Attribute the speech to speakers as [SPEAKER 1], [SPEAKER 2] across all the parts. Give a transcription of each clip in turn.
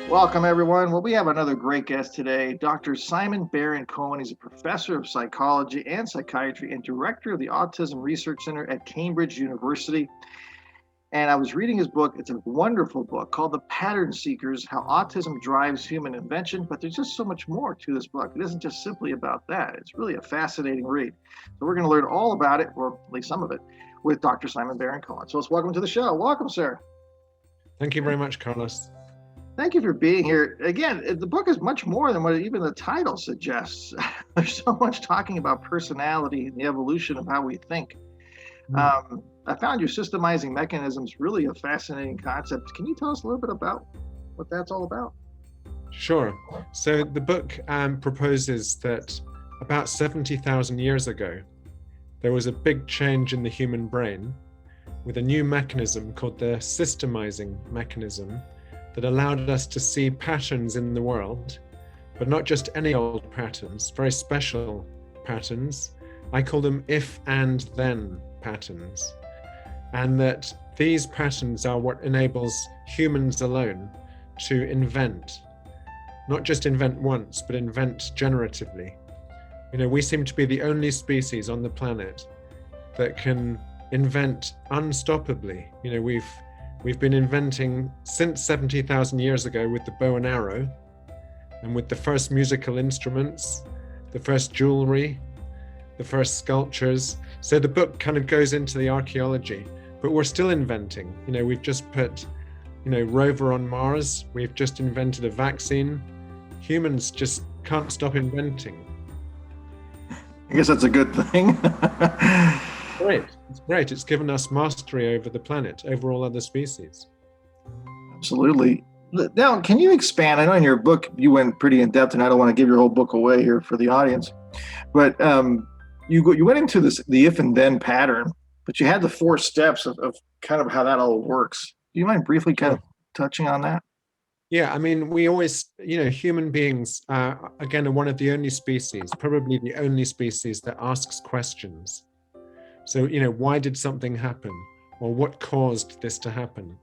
[SPEAKER 1] Welcome, everyone. Well, we have another great guest today, Dr. Simon Baron-Cohen. He's a professor of psychology and psychiatry and director of the Autism Research Center at Cambridge University. And I was reading his book. It's a wonderful book called The Pattern Seekers, How Autism Drives Human Invention. But there's just so much more to this book. It isn't just simply about that. It's really a fascinating read. So we're going to learn all about it, or at least some of it, with Dr. Simon Baron-Cohen. So let's welcome to the show. Welcome, sir.
[SPEAKER 2] Thank you very much, Carlos.
[SPEAKER 1] Thank you for being here. Again, the book is much more than what even the title suggests. There's so much talking about personality and the evolution of how we think. I found your systemizing mechanisms really a fascinating concept. Can you tell us a little bit about what that's all about?
[SPEAKER 2] Sure. So the book proposes that about 70,000 years ago, there was a big change in the human brain with a new mechanism called the systemizing mechanism that allowed us to see patterns in the world, but not just any old patterns, very special patterns. I call them if and then patterns. And that these patterns are what enables humans alone to invent, not just invent once, but invent generatively. You know, we seem to be the only species on the planet that can invent unstoppably. You know, We've been inventing since 70,000 years ago with the bow and arrow, and with the first musical instruments, the first jewelry, the first sculptures. So the book kind of goes into the archaeology, but we're still inventing. You know, we've just put, rover on Mars. We've just invented a vaccine. Humans just can't stop inventing.
[SPEAKER 1] I guess that's a good thing.
[SPEAKER 2] Great. It's great. It's given us mastery over the planet, over all other species.
[SPEAKER 1] Absolutely. Now, can you expand? I know in your book you went pretty in depth, and I don't want to give your whole book away here for the audience, but you went into the if and then pattern, but you had the 4 steps of kind of how that all works. Do you mind briefly kind of touching on that?
[SPEAKER 2] Yeah, I mean, we always, human beings, again, are one of the only species, probably the only species that asks questions. So, why did something happen? Or what caused this to happen?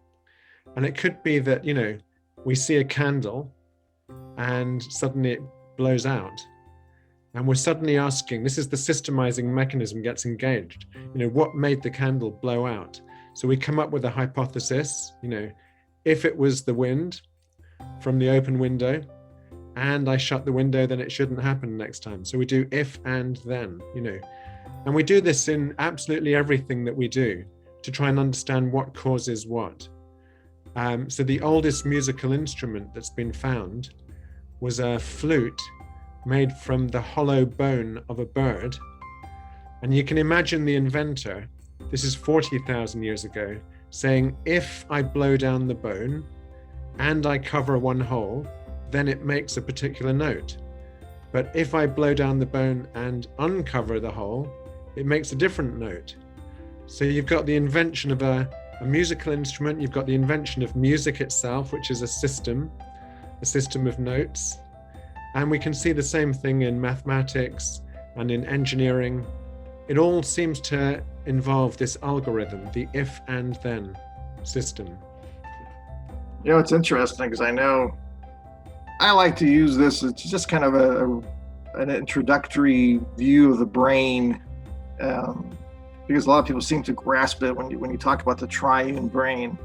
[SPEAKER 2] And it could be that, we see a candle and suddenly it blows out. And we're suddenly asking, this is the systemizing mechanism gets engaged. What made the candle blow out? So we come up with a hypothesis, if it was the wind from the open window and I shut the window, then it shouldn't happen next time. So we do if and then, And we do this in absolutely everything that we do to try and understand what causes what. So the oldest musical instrument that's been found was a flute made from the hollow bone of a bird. And you can imagine the inventor, this is 40,000 years ago, saying, if I blow down the bone and I cover one hole, then it makes a particular note. But if I blow down the bone and uncover the hole, it makes a different note. So you've got the invention of a musical instrument, you've got the invention of music itself, which is a system of notes. And we can see the same thing in mathematics and in engineering. It all seems to involve this algorithm, the if and then system.
[SPEAKER 1] It's interesting because I know I like to use this. It's just kind of an introductory view of the brain. Because a lot of people seem to grasp it when you talk about the triune brain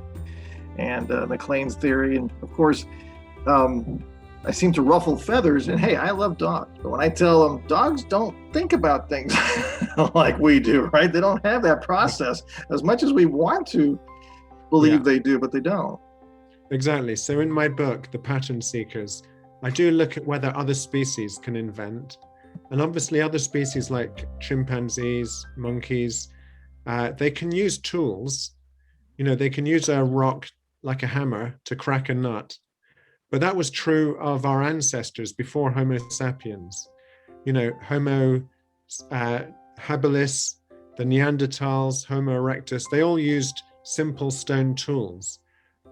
[SPEAKER 1] and MacLean's theory. And of course, I seem to ruffle feathers. And hey, I love dogs. But when I tell them dogs don't think about things like we do, right? They don't have that process as much as we want to believe they do, but they don't.
[SPEAKER 2] Exactly. So in my book, The Pattern Seekers, I do look at whether other species can invent. And obviously other species like chimpanzees, monkeys, they can use tools. They can use a rock like a hammer to crack a nut. But that was true of our ancestors before Homo sapiens. Homo habilis, the Neanderthals, Homo erectus, they all used simple stone tools.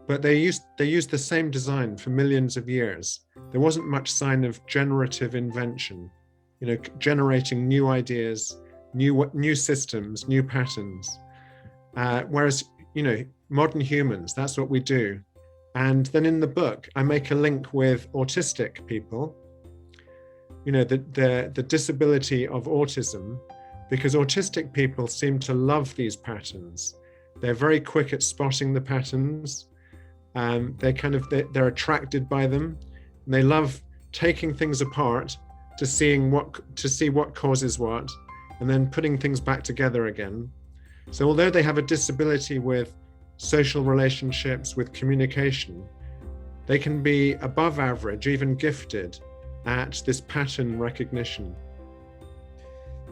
[SPEAKER 2] But they used the same design for millions of years. There wasn't much sign of generative invention, generating new ideas, new systems, new patterns. Whereas, modern humans, that's what we do. And then in the book, I make a link with autistic people, the disability of autism, because autistic people seem to love these patterns. They're very quick at spotting the patterns. They're attracted by them. And they love taking things apart to see what causes what, and then putting things back together again. So although they have a disability with social relationships, with communication, they can be above average, even gifted at this pattern recognition.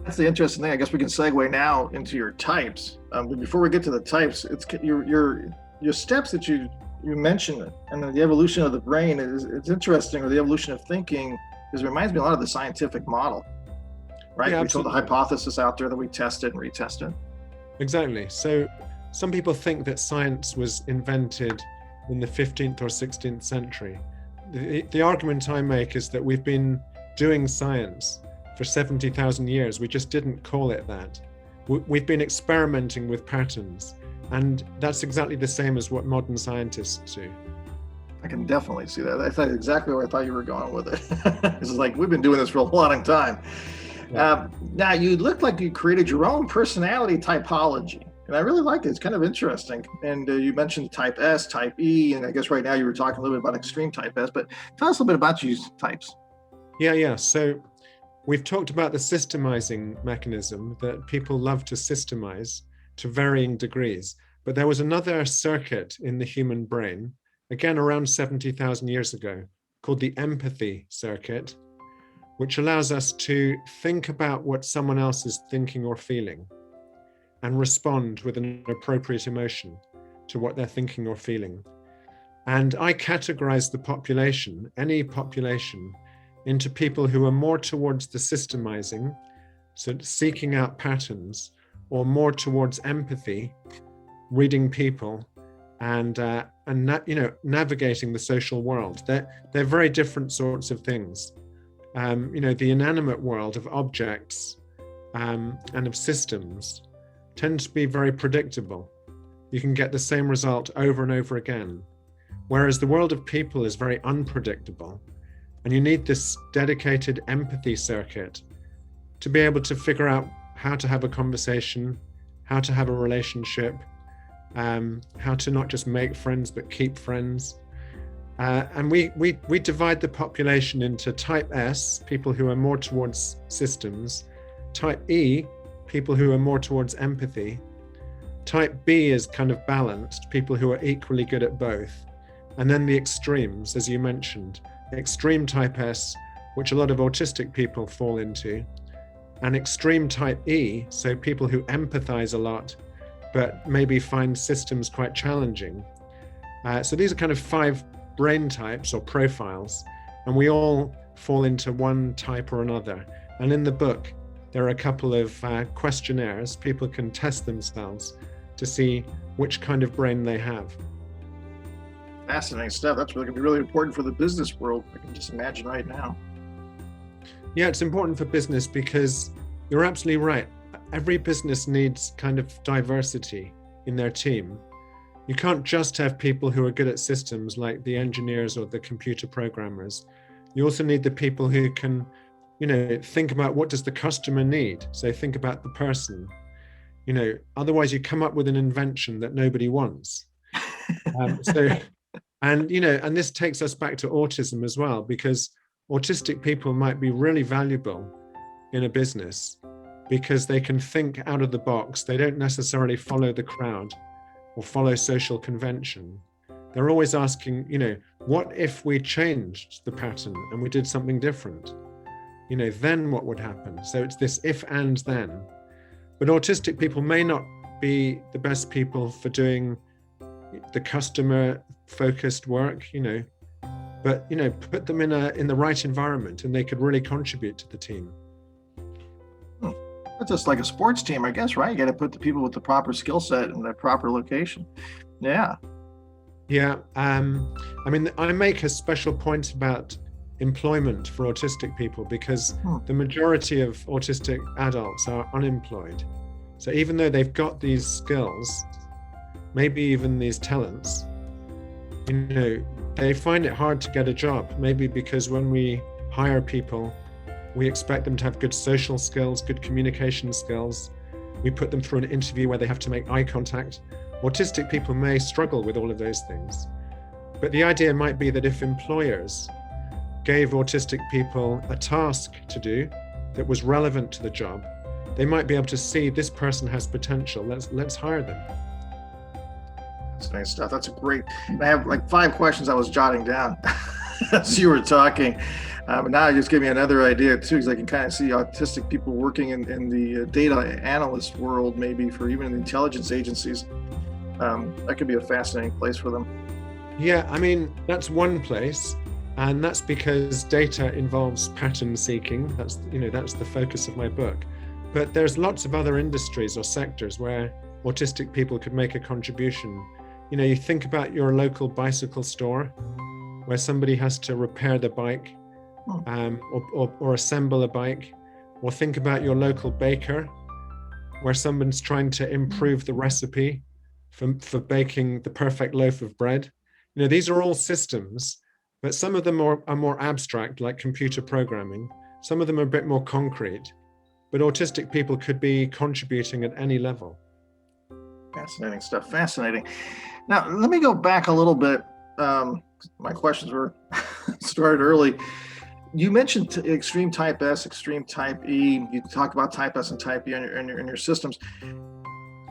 [SPEAKER 1] That's the interesting thing. I guess we can segue now into your types. But before we get to the types, it's your steps that you mentioned, and the evolution of the brain it's interesting, or the evolution of thinking, because it reminds me a lot of the scientific model, right?
[SPEAKER 2] Yeah,
[SPEAKER 1] we throw the hypothesis out there that we test it and retest it.
[SPEAKER 2] Exactly. So some people think that science was invented in the 15th or 16th century. The argument I make is that we've been doing science for 70,000 years. We just didn't call it that. We've been experimenting with patterns, and that's exactly the same as what modern scientists do.
[SPEAKER 1] I can definitely see that. I thought exactly where I thought you were going with it. It's like, we've been doing this for a long time. Yeah. Now, you look like you created your own personality typology, and I really like it. It's kind of interesting. And you mentioned type S, type E, and I guess right now you were talking a little bit about extreme type S, but tell us a little bit about these types.
[SPEAKER 2] Yeah. So we've talked about the systemizing mechanism, that people love to systemize to varying degrees. But there was another circuit in the human brain, again around 70,000 years ago, called the empathy circuit, which allows us to think about what someone else is thinking or feeling and respond with an appropriate emotion to what they're thinking or feeling. And I categorize the population, any population, into people who are more towards the systemizing, so seeking out patterns, or more towards empathy, reading people, and navigating the social world. They're very different sorts of things. The inanimate world of objects and of systems tends to be very predictable. You can get the same result over and over again. Whereas the world of people is very unpredictable. And you need this dedicated empathy circuit to be able to figure out how to have a conversation, how to have a relationship, how to not just make friends, but keep friends. And we divide the population into type S, people who are more towards systems, type E, people who are more towards empathy, type B is kind of balanced, people who are equally good at both, and then the extremes, as you mentioned, extreme type S, which a lot of autistic people fall into, and extreme type E, so people who empathize a lot, but maybe find systems quite challenging. So these are kind of 5 brain types or profiles, and we all fall into one type or another. And in the book, there are a couple of questionnaires. People can test themselves to see which kind of brain they have.
[SPEAKER 1] Fascinating stuff. That's really going to be really important for the business world. I can just imagine right now.
[SPEAKER 2] Yeah, it's important for business because you're absolutely right. Every business needs kind of diversity in their team. You can't just have people who are good at systems like the engineers or the computer programmers. You also need the people who can, think about what does the customer need. So think about the person. Otherwise you come up with an invention that nobody wants. And this takes us back to autism as well, because autistic people might be really valuable in a business because they can think out of the box. They don't necessarily follow the crowd or follow social convention. They're always asking, what if we changed the pattern and we did something different? Then what would happen? So it's this if and then. But autistic people may not be the best people for doing the customer focused work, but put them in the right environment and they could really contribute to the team.
[SPEAKER 1] That's just like a sports team, I guess, right? You got to put the people with the proper skill set in the proper location. Yeah.
[SPEAKER 2] I make a special point about employment for autistic people, because the majority of autistic adults are unemployed. So even though they've got these skills, maybe even these talents, they find it hard to get a job, maybe because when we hire people, we expect them to have good social skills, good communication skills. We put them through an interview where they have to make eye contact. Autistic people may struggle with all of those things. But the idea might be that if employers gave autistic people a task to do that was relevant to the job, they might be able to see this person has potential. Let's hire them.
[SPEAKER 1] That's nice stuff. That's a great. I have like 5 questions I was jotting down as you were talking. But now you just gave me another idea too, because I can kind of see autistic people working in the data analyst world, maybe for even the intelligence agencies. That could be a fascinating place for them.
[SPEAKER 2] Yeah, I mean, that's one place, and that's because data involves pattern seeking. That's the focus of my book. But there's lots of other industries or sectors where autistic people could make a contribution. You think about your local bicycle store, where somebody has to repair the bike, or assemble a bike, or think about your local baker, where someone's trying to improve the recipe for baking the perfect loaf of bread. These are all systems, but some of them are more abstract, like computer programming. Some of them are a bit more concrete, but autistic people could be contributing at any level.
[SPEAKER 1] Fascinating stuff, fascinating. Now, let me go back a little bit. My questions were started early. You mentioned extreme type S, extreme type E. You talk about type S and type E in your systems.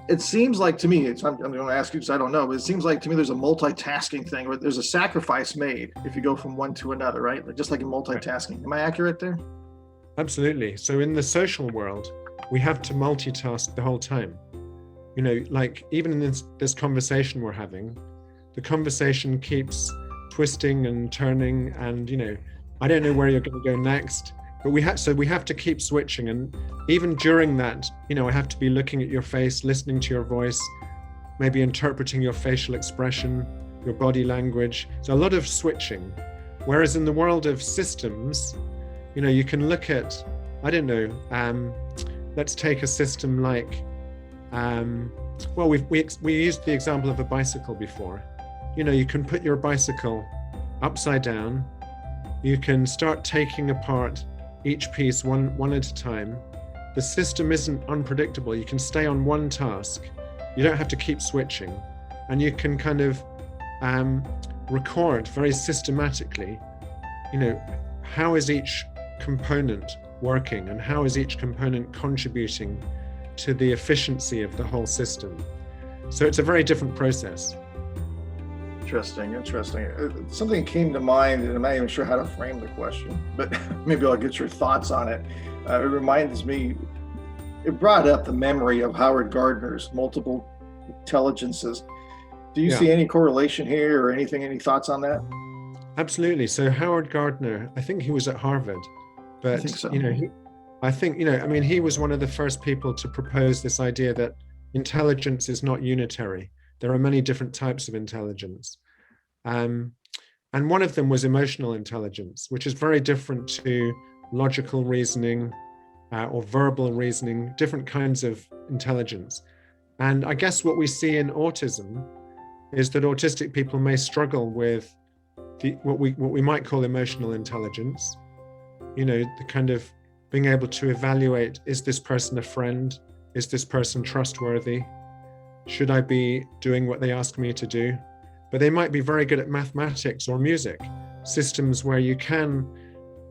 [SPEAKER 1] It seems like to me, I'm going to ask you because I don't know, but it seems like to me there's a multitasking thing where there's a sacrifice made if you go from one to another, right? Just like in multitasking. Am I accurate there?
[SPEAKER 2] Absolutely. So in the social world, we have to multitask the whole time. Like even in this conversation we're having, the conversation keeps twisting and turning, and I don't know where you're going to go next, but we have to keep switching. And even during that, I have to be looking at your face, listening to your voice, maybe interpreting your facial expression, your body language. So a lot of switching. Whereas in the world of systems, you can look at, I don't know, let's take a system like, we used the example of a bicycle before. You can put your bicycle upside down. You can start taking apart each piece one at a time. The system isn't unpredictable. You can stay on one task. You don't have to keep switching. And you can kind of record very systematically, how is each component working and how is each component contributing to the efficiency of the whole system. So it's a very different process.
[SPEAKER 1] Interesting. Something came to mind, and I'm not even sure how to frame the question, but maybe I'll get your thoughts on it. It reminds me, it brought up the memory of Howard Gardner's multiple intelligences. Do you see any correlation here or anything, any thoughts on that?
[SPEAKER 2] Absolutely. So Howard Gardner, I think he was at Harvard, but
[SPEAKER 1] I think so.
[SPEAKER 2] He was one of the first people to propose this idea that intelligence is not unitary. There are many different types of intelligence. And one of them was emotional intelligence, which is very different to logical reasoning or verbal reasoning, different kinds of intelligence. And I guess what we see in autism is that autistic people may struggle with what we might call emotional intelligence, the kind of being able to evaluate, is this person a friend? Is this person trustworthy? Should I be doing what they ask me to do? But they might be very good at mathematics or music, systems where you can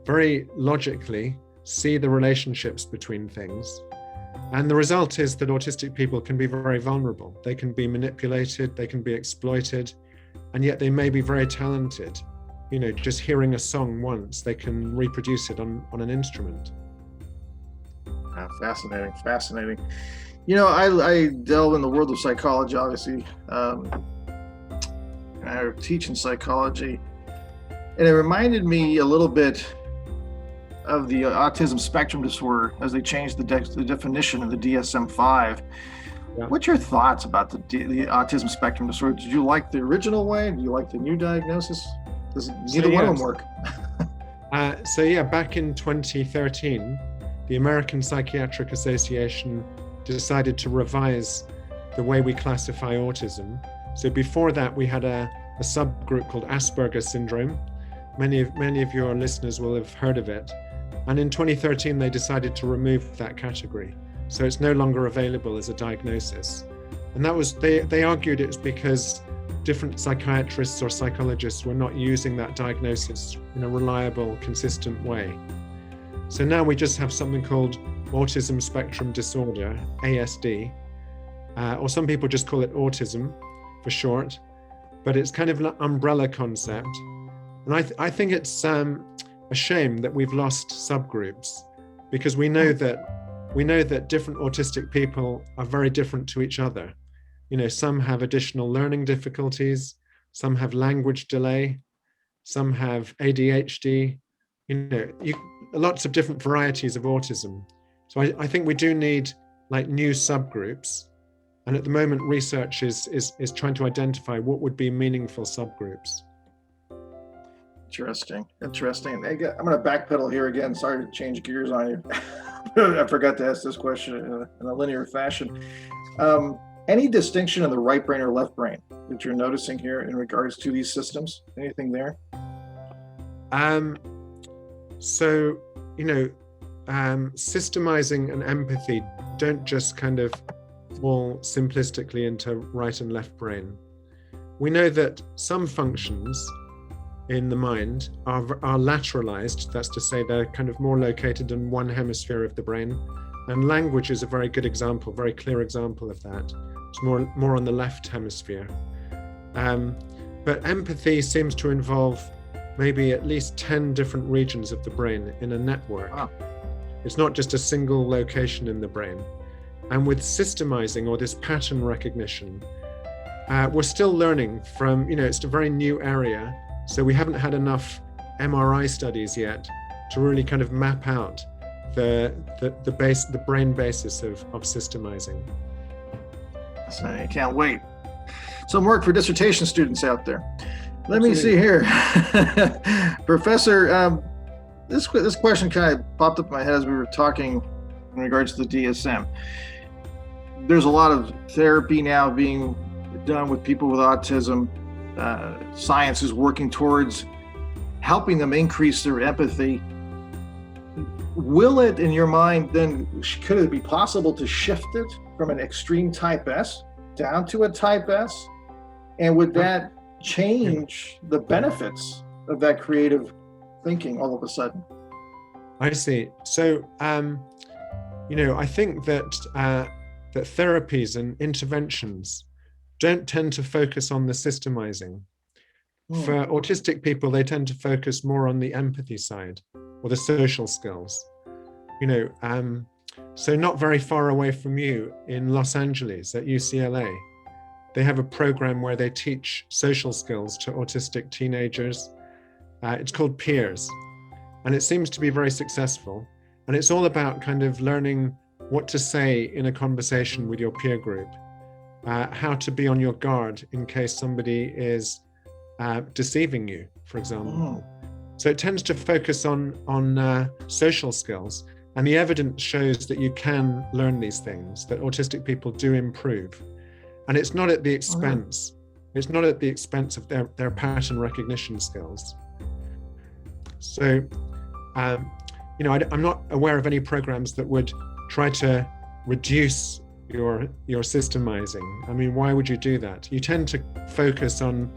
[SPEAKER 2] very logically see the relationships between things. And the result is that autistic people can be very vulnerable. They can be manipulated, they can be exploited, and yet they may be very talented. Just hearing a song once, they can reproduce it on an instrument.
[SPEAKER 1] Fascinating. I delve in the world of psychology, obviously. I teach in psychology, and it reminded me a little bit of the autism spectrum disorder as they changed the definition of the DSM-5. Yeah. What's your thoughts about the autism spectrum disorder? Did you like the original way? Do you like the new diagnosis? Does neither one of them work?
[SPEAKER 2] So yeah, back in 2013, the American Psychiatric Association decided to revise the way we classify autism. So before that, we had a subgroup called Asperger's syndrome. Many of your listeners will have heard of it. And in 2013, they decided to remove that category. So it's no longer available as a diagnosis. And that was, they argued it's because different psychiatrists or psychologists were not using that diagnosis in a reliable, consistent way. So now we just have something called autism spectrum disorder, ASD, or some people just call it autism for short, but it's kind of an umbrella concept. And I think it's a shame that we've lost subgroups, because we know that different autistic people are very different to each other. You know, some have additional learning difficulties, some have language delay, some have ADHD, you know, lots of different varieties of autism. So I think we do need like new subgroups. And at the moment, research is trying to identify what would be meaningful subgroups.
[SPEAKER 1] Interesting. I'm going to backpedal here again. Sorry to change gears on you. I forgot to ask this question in a linear fashion. Any distinction in the right brain or left brain that you're noticing here in regards to these systems? Anything there?
[SPEAKER 2] So, you know, systemizing and empathy don't just kind of fall simplistically into right and left brain. We know that some functions in the mind are lateralized. That's to say they're kind of more located in one hemisphere of the brain. And language is a very good example, very clear example of that. It's more on the left hemisphere. But empathy seems to involve maybe at least 10 different regions of the brain in a network.
[SPEAKER 1] Wow.
[SPEAKER 2] It's not just a single location in the brain. And with systemizing, or this pattern recognition, we're still learning from, you know, it's a very new area. So we haven't had enough MRI studies yet to really kind of map out the brain basis of systemizing.
[SPEAKER 1] So I can't wait. Some work for dissertation students out there. Let me see here. Professor, this question kind of popped up in my head as we were talking in regards to the DSM. There's a lot of therapy now being done with people with autism. Science is working towards helping them increase their empathy. Will it, in your mind, then, could it be possible to shift it from an extreme type S down to a type S? And would that change the benefits of that creative thinking all of a sudden?
[SPEAKER 2] I see. So, you know, I think that that therapies and interventions don't tend to focus on the systemizing. For autistic people, they tend to focus more on the empathy side or the social skills. You know, so not very far away from you in Los Angeles at UCLA, they have a program where they teach social skills to autistic teenagers. It's called Peers, and it seems to be very successful. And it's all about kind of learning what to say in a conversation with your peer group, how to be on your guard in case somebody is deceiving you, for example. So it tends to focus on social skills, and the evidence shows that you can learn these things, that autistic people do improve. And it's not at the expense. It's not at the expense of their pattern recognition skills. So, you know, I'm not aware of any programs that would try to reduce your systemizing. I mean, why would you do that? You tend to focus on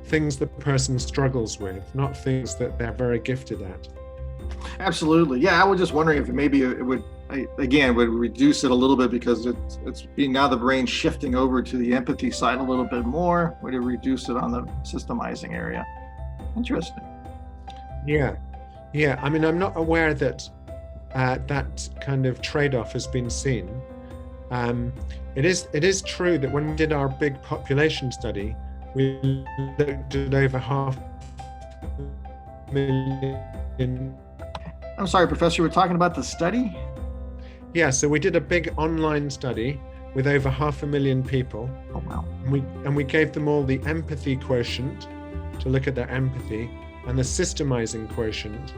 [SPEAKER 2] things the person struggles with, not things that they're very gifted at.
[SPEAKER 1] Absolutely. Yeah, I was just wondering if maybe it would, again, would reduce it a little bit, because it's being now the brain shifting over to the empathy side a little bit more. Would it reduce it on the systemizing area? Interesting.
[SPEAKER 2] Yeah. I mean, I'm not aware that that kind of trade-off has been seen. It is true that when we did our big population study, we looked at over 500,000.
[SPEAKER 1] I'm sorry, Professor, we're talking about the study?
[SPEAKER 2] Yeah, so we did a big online study with over 500,000 people.
[SPEAKER 1] Oh, wow.
[SPEAKER 2] And we gave them all the empathy quotient to look at their empathy. and the systemizing quotient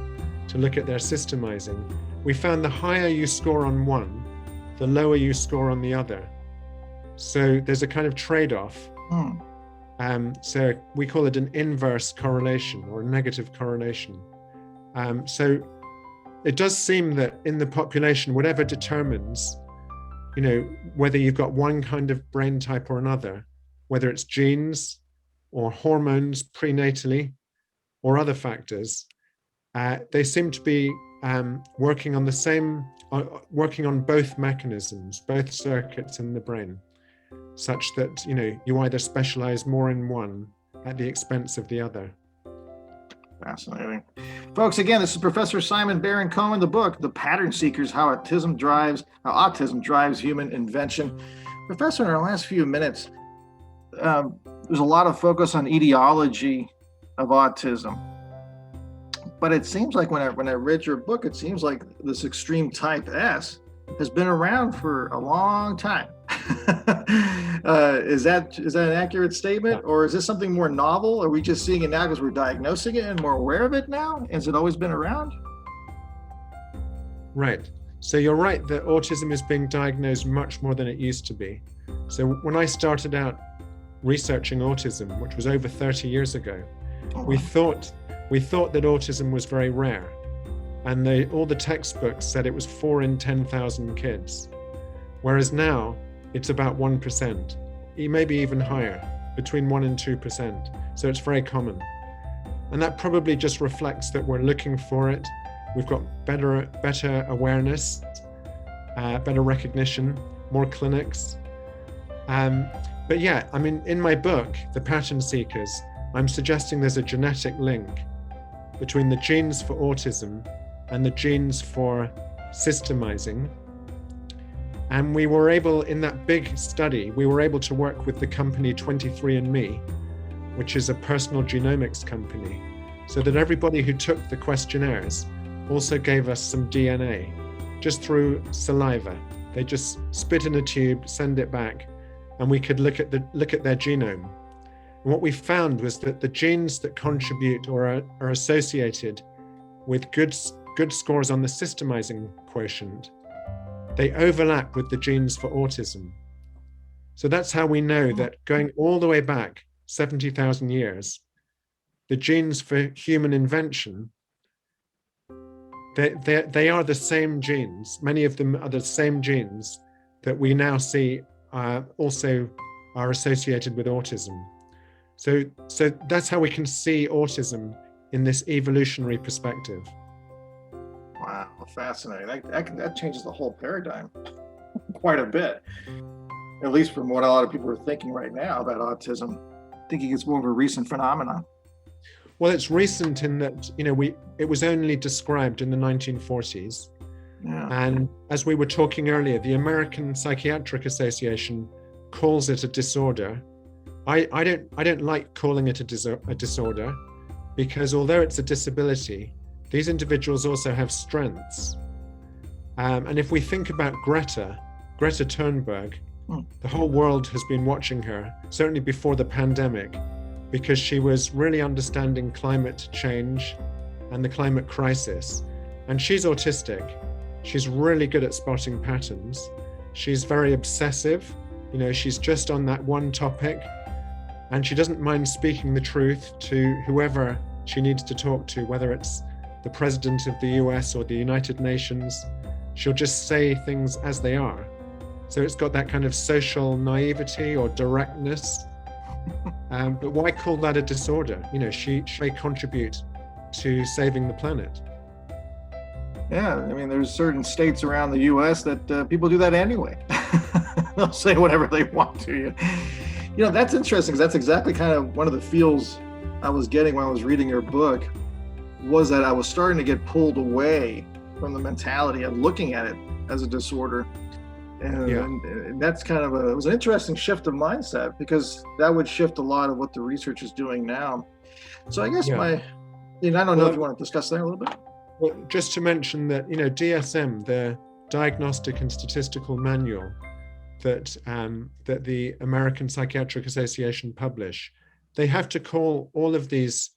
[SPEAKER 2] to look at their systemizing, we found the higher you score on one, the lower you score on the other. So there's a kind of trade-off. So we call it an inverse correlation or a negative correlation. So it does seem that in the population, whatever determines, whether you've got one kind of brain type or another, whether it's genes or hormones prenatally or other factors, they seem to be working on both mechanisms, both circuits in the brain, such that you either specialize more in one at the expense of the other.
[SPEAKER 1] Fascinating. Folks, again, this is Professor Simon Baron-Cohen, the book, The Pattern Seekers, How Autism Drives Human Invention. Professor, in our last few minutes, there's a lot of focus on etiology of autism. But it seems like when I read your book, it seems like this extreme type S has been around for a long time. Is that an accurate statement, or is this something more novel? Are we just seeing it now because we're diagnosing it and more aware of it now? Has it always been around?
[SPEAKER 2] Right. So you're right that autism is being diagnosed much more than it used to be. So when I started out researching autism, which was over 30 years ago, we thought that autism was very rare, and all the textbooks said it was 4 in 10,000 kids, whereas now it's about 1%, maybe even higher, between 1 and 2%. So it's very common, and that probably just reflects that we're looking for it. We've got better awareness, better recognition, more clinics. But yeah, I mean, in my book, The Pattern Seekers, I'm suggesting there's a genetic link between the genes for autism and the genes for systemizing. And we were able, in that big study, we were able to work with the company 23andMe, which is a personal genomics company, so that everybody who took the questionnaires also gave us some DNA, just through saliva. They just spit in a tube, send it back, and we could look at their genome. And what we found was that the genes that contribute or are associated with good scores on the systemizing quotient, they overlap with the genes for autism. So that's how we know that going all the way back 70,000 years, the genes for human invention, they are the same genes. Many of them are the same genes that we now see also are associated with autism. So that's how we can see autism in this evolutionary perspective.
[SPEAKER 1] Wow, fascinating. That changes the whole paradigm quite a bit, at least from what a lot of people are thinking right now about autism, thinking it's more of a recent phenomenon.
[SPEAKER 2] Well, it's recent in that, it was only described in the 1940s.
[SPEAKER 1] Yeah.
[SPEAKER 2] And as we were talking earlier, the American Psychiatric Association calls it a disorder. I don't like calling it a disorder, because although it's a disability, these individuals also have strengths. And if we think about Greta Thunberg, the whole world has been watching her, certainly before the pandemic, because she was really understanding climate change and the climate crisis. And she's autistic. She's really good at spotting patterns. She's very obsessive. She's just on that one topic, and she doesn't mind speaking the truth to whoever she needs to talk to, whether it's the president of the US or the United Nations. She'll just say things as they are. So it's got that kind of social naivety or directness. But why call that a disorder? She may contribute to saving the planet.
[SPEAKER 1] Yeah, I mean, there's certain states around the US that people do that anyway. They'll say whatever they want to. That's interesting, because that's exactly kind of one of the feels I was getting when I was reading your book, was that I was starting to get pulled away from the mentality of looking at it as a disorder. And that's kind of it was an interesting shift of mindset, because that would shift a lot of what the research is doing now. So I guess I don't know if you want to discuss that a little bit.
[SPEAKER 2] Well, just to mention that, DSM, the Diagnostic and Statistical Manual that the American Psychiatric Association publish, they have to call all of these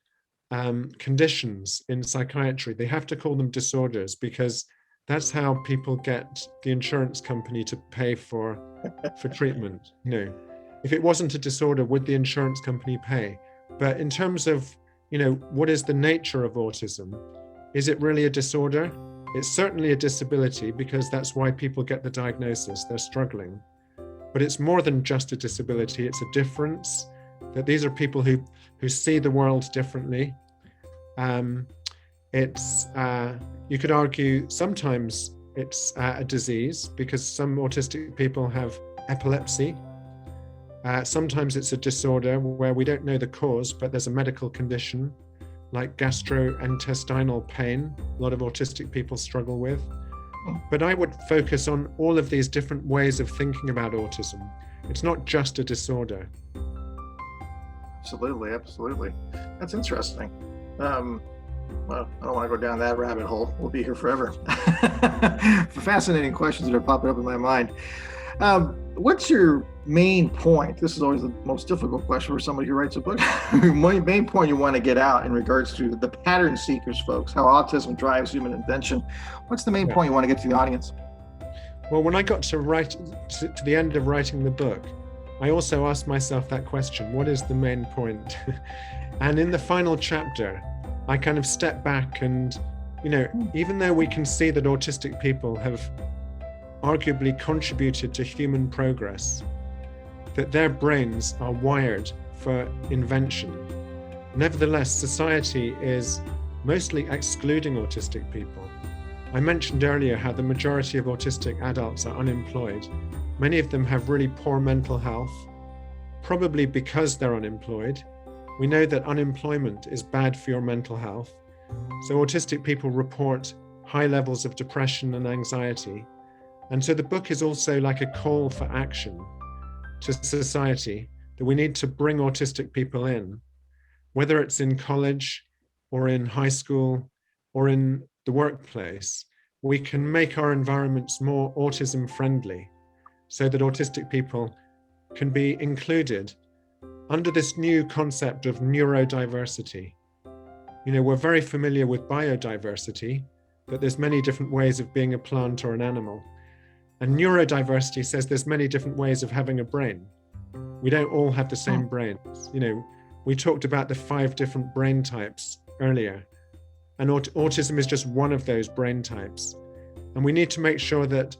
[SPEAKER 2] conditions in psychiatry. They have to call them disorders because that's how people get the insurance company to pay for treatment. You know, if it wasn't a disorder, would the insurance company pay? But in terms of, you know, what is the nature of autism? Is it really a disorder? It's certainly a disability because that's why people get the diagnosis. They're struggling. But it's more than just a disability. It's a difference, that these are people who see the world differently. You could argue sometimes it's a disease because some autistic people have epilepsy. Sometimes it's a disorder where we don't know the cause, but there's a medical condition like gastrointestinal pain, a lot of autistic people struggle with. But I would focus on all of these different ways of thinking about autism. It's not just a disorder.
[SPEAKER 1] Absolutely. That's interesting. Well, I don't want to go down that rabbit hole. We'll be here forever. Fascinating questions that are popping up in my mind. What's your main point? This is always the most difficult question for somebody who writes a book. Main point you want to get out in regards to the pattern seekers, folks, how autism drives human invention. What's the main point you want to get to the audience?
[SPEAKER 2] Well, when I got to the end of writing the book, I also asked myself that question, what is the main point? And in the final chapter, I kind of stepped back and, you know, even though we can see that autistic people have arguably contributed to human progress, that their brains are wired for invention. Nevertheless, society is mostly excluding autistic people. I mentioned earlier how the majority of autistic adults are unemployed. Many of them have really poor mental health, probably because they're unemployed. We know that unemployment is bad for your mental health. So autistic people report high levels of depression and anxiety. And so the book is also like a call for action to society, that we need to bring autistic people in, whether it's in college or in high school or in the workplace. We can make our environments more autism friendly so that autistic people can be included under this new concept of neurodiversity. You know, we're very familiar with biodiversity, that there's many different ways of being a plant or an animal. And neurodiversity says there's many different ways of having a brain. We don't all have the same brains. You know, we talked about the 5 different brain types earlier, and autism is just one of those brain types. And we need to make sure that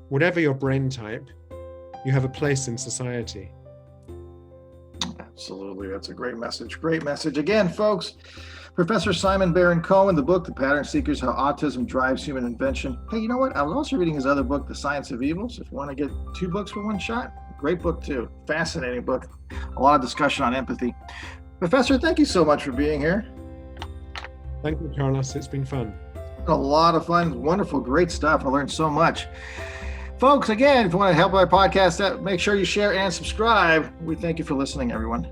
[SPEAKER 2] whatever your brain type, you have a place in society.
[SPEAKER 1] Absolutely. That's a great message. Great message. Again, folks, Professor Simon Baron-Cohen, the book, The Pattern Seekers, How Autism Drives Human Invention. Hey, you know what? I was also reading his other book, The Science of Evil. So if you want to get 2 books for one shot, great book too. Fascinating book. A lot of discussion on empathy. Professor, thank you so much for being here.
[SPEAKER 2] Thank you, Carlos. It's been fun.
[SPEAKER 1] A lot of fun. Wonderful. Great stuff. I learned so much. Folks, again, if you want to help our podcast out, make sure you share and subscribe. We thank you for listening, everyone.